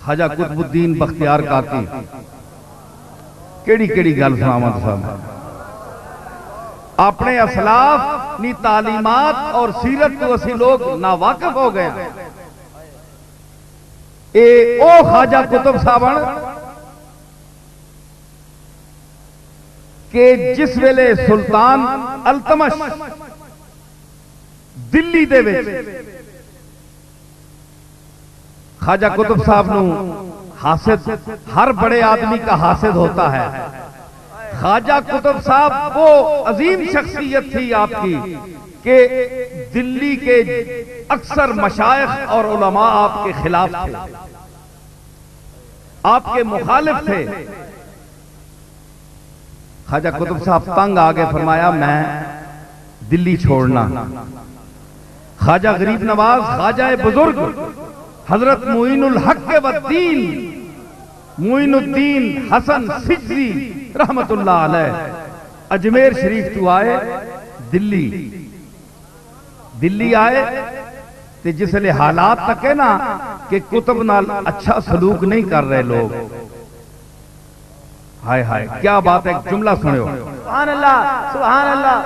خواجہ قطب الدین بختیار کاکی کیڑی کیڑی گل سناواں تساں اپنے اسلاف نی تعلیمات اور سیرت کو اسی لوگ ناواقف ہو گئے اے او خواجہ قطب صاحبن کہ جس ویلے سلطان التمش دلی دے وچ خواجہ قطب صاحب نو حاسد ہر بڑے آدمی کا حاسد ہوتا ہے. خواجہ قطب صاحب وہ عظیم شخصیت تھی آپ کی کہ دلی کے اکثر مشائخ اور علماء آپ کے خلاف تھے, آپ کے مخالف تھے. خواجہ قطب صاحب تنگ آگے فرمایا میں دلی چھوڑنا. خواجہ غریب نواز خواجہ بزرگ حضرت معین الحق والدین معین الدین حسن سجزی رحمت اللہ علیہ اجمیر شریف تو آئے دلی آئے تے جس لئے حالات تک ہے نا کہ قطب نال اچھا سلوک نہیں کر رہے لوگ. ہائے ہائے کیا بات ہے, جملہ سنو سبحان اللہ سبحان اللہ.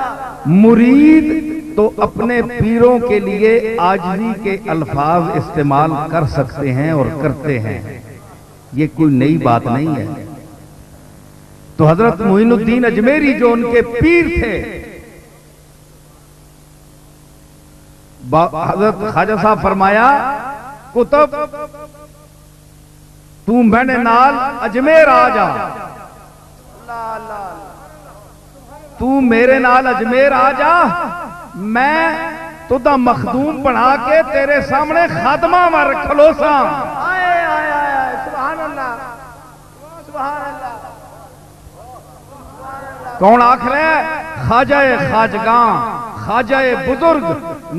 مرید تو اپنے پیروں کے لیے عاجزی کے الفاظ استعمال کر سکتے ہیں اور کرتے ہیں, یہ کوئی نئی بات نہیں ہے. تو حضرت معین الدین اجمیری جو ان کے پیر تھے, حضرت خواجہ صاحب فرمایا قطب تو میرے نال اجمیر آ جا, تو میرے نال اجمیر آ جا, میں تُدھا مخدوم بنا کے تیرے سامنے خادمہ مار کھلوساں. سبحان اللہ سبحان اللہ. کون آکھ رہے ہیں؟ خواجہ خواجگاں خواجہ بزرگ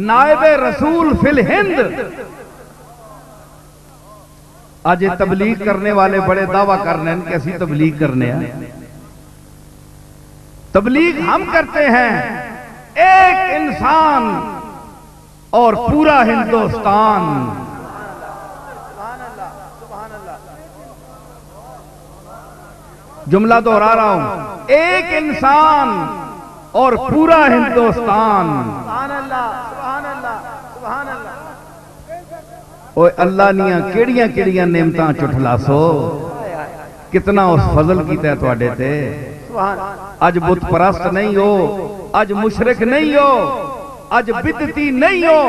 نائب رسول فی الہند. آج یہ تبلیغ کرنے والے بڑے دعویٰ کرنے ہیں کہ اسی تبلیغ کرنے ہیں. تبلیغ ہم کرتے ہیں ایک انسان اور پورا ہندوستان. جملہ دہرا رہا ہوں, ایک انسان اور پورا ہندوستان. سبحان اللہ سبحان اللہ سبحان اللہ. اوہ اللہ نیاں کیڑیاں کیڑیاں نعمتاں چٹھلا سو, کتنا اس فضل کیتا ہے تواڈے تے. اج بت پرست نہیں ہو, اج مشرک نہیں ہو, اج بدعتی نہیں ہو,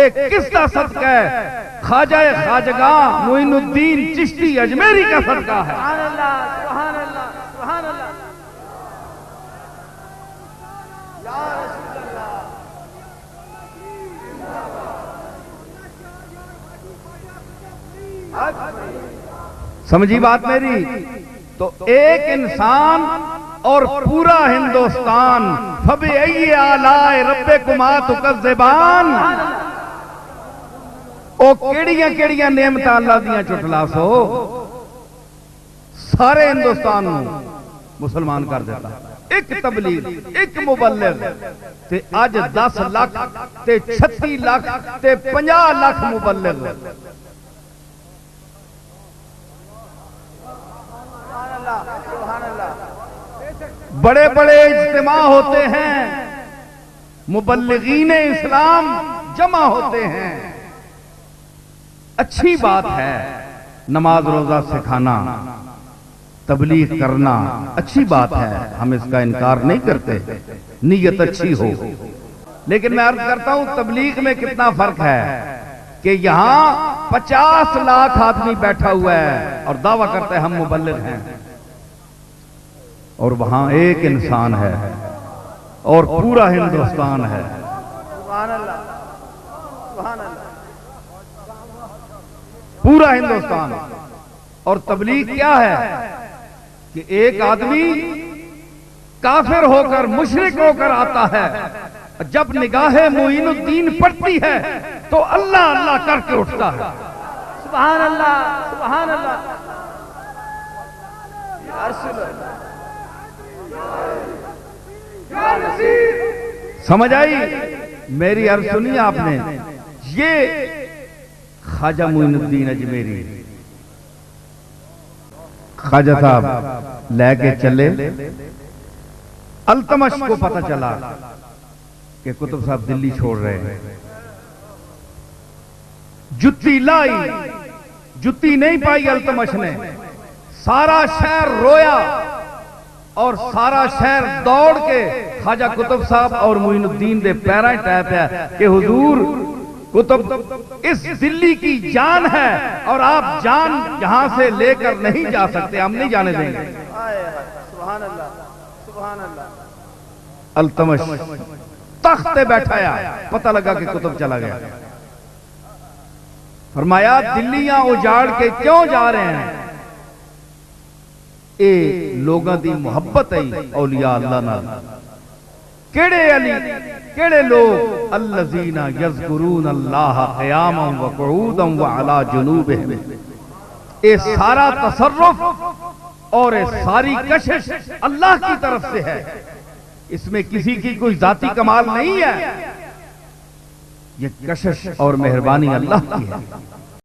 ایک کس کا صدقہ ہے؟ خواجہ خواجگاں معین الدین چشتی اجمیری کا صدقہ ہے. سبحان اللہ سبحان اللہ سبحان اللہ. یا رسول اللہ. سمجھی بات میری؟ تو ایک انسان اور پورا ہندوستان. فَبِأَيِّ آلَاءِ رَبِّكُمَا تُكَذِّبَانِ. او کیڑیاں کیڑیاں نعمتاں اللہ دیاں چٹلا سو, سارے ہندوستان مسلمان کر دیتا. ایک تبلیغ ایک مبلغ تے آج 10 لاکھ تے 36 لاکھ تے 50 لاکھ مبلغ. بڑے بڑے اجتماع ہوتے ہیں, مبلغین اسلام جمع ہوتے ہیں. اچھی بات ہے نماز روزہ سکھانا, تبلیغ کرنا اچھی بات ہے, ہم اس کا انکار نہیں کرتے, نیت اچھی ہو. لیکن میں عرض کرتا ہوں تبلیغ میں کتنا فرق ہے کہ یہاں 50 لاکھ آدمی بیٹھا ہوا ہے اور دعویٰ کرتے ہیں ہم مبلغ ہیں, اور وہاں ایک انسان ہے اور پورا ہندوستان ہے. سبحان اللہ سبحان اللہ. پورا ہندوستان. اور تبلیغ کیا ہے کہ ایک آدمی کافر ہو کر مشرک ہو کر آتا ہے, جب نگاہ معین الدین پڑتی ہے تو اللہ اللہ کر کے اٹھتا ہے. سبحان اللہ سبحان اللہ. یا رسول اللہ. سمجھ آئی میری عرض سنی آپ نے؟ یہ خواجہ معین الدین اجمیری خواجہ صاحب لے کے چلے، التمش کو پتہ چلا کہ کتب صاحب دلی چھوڑ رہے ہیں، جتی لائی، جتی نہیں پائی التمش نے، سارا شہر رویا اور سارا شہر دوڑ کے خواجہ قطب صاحب اور معین الدین دے پیرائیں ٹائپ ہے کہ حضور قطب اس دلی کی جان ہے اور آپ جان یہاں سے لے کر نہیں جا سکتے، ہم نہیں جانے دیں گے۔ سبحان اللہ سبحان اللہ۔ التمش تخت پہ بیٹھایا، پتہ لگا کہ قطب چلا گیا، فرمایا دلیاں اجاڑ کے کیوں جا رہے ہیں؟ اے لوگاں دی محبت ہے اولیاء اللہ نال۔ کیڑے علی کیڑے لوگ؟ الذین یذکرون اللہ قیاما وقعودا وعلی جنوبہم۔ اے سارا تصرف اور اے ساری کشش اللہ کی طرف سے ہے، اس میں کسی کی کوئی ذاتی کمال نہیں ہے، یہ کشش اور مہربانی اللہ کی ہے۔